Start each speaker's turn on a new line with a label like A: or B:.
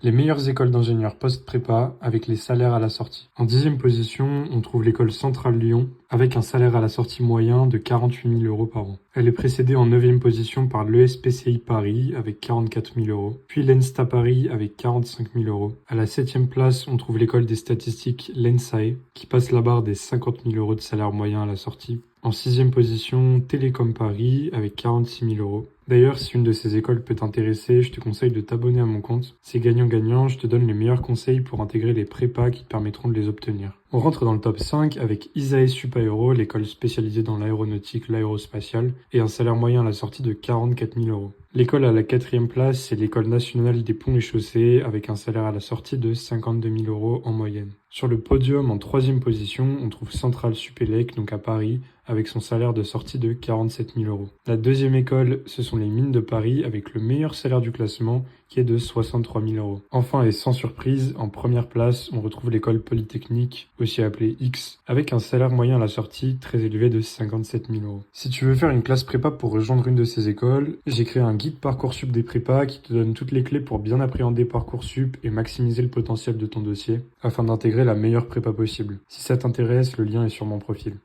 A: Les meilleures écoles d'ingénieurs post-prépa avec les salaires à la sortie. En 10e position, on trouve l'école Centrale Lyon avec un salaire à la sortie moyen de 48 000 € par an. Elle est précédée en 9e position par l'ESPCI Paris avec 44 000 €, puis l'ENSTA Paris avec 45 000 €. À la 7e place, on trouve l'école des statistiques l'ENSAE qui passe la barre des 50 000 € de salaire moyen à la sortie. En 6e position, Télécom Paris avec 46 000 €. D'ailleurs, si une de ces écoles peut t'intéresser, je te conseille de t'abonner à mon compte. C'est gagnant-gagnant, je te donne les meilleurs conseils pour intégrer les prépas qui te permettront de les obtenir. On rentre dans le top 5 avec Isae Supaéro, l'école spécialisée dans l'aéronautique, l'aérospatiale, et un salaire moyen à la sortie de 44 000 €. L'école à la 4e place, c'est l'école nationale des ponts et chaussées, avec un salaire à la sortie de 52 000 € en moyenne. Sur le podium, en 3e position, on trouve Centrale Supélec, donc à Paris, avec son salaire de sortie de 47 000 €. La 2e école, ce sont les mines de Paris, avec le meilleur salaire du classement, qui est de 63 000 €. Enfin, et sans surprise, en première place, on retrouve l'école polytechnique, aussi appelée X, avec un salaire moyen à la sortie très élevé de 57 000 €. Si tu veux faire une classe prépa pour rejoindre une de ces écoles, j'ai créé un guide Parcoursup des prépas qui te donne toutes les clés pour bien appréhender Parcoursup et maximiser le potentiel de ton dossier, afin d'intégrer la meilleure prépa possible. Si ça t'intéresse, le lien est sur mon profil.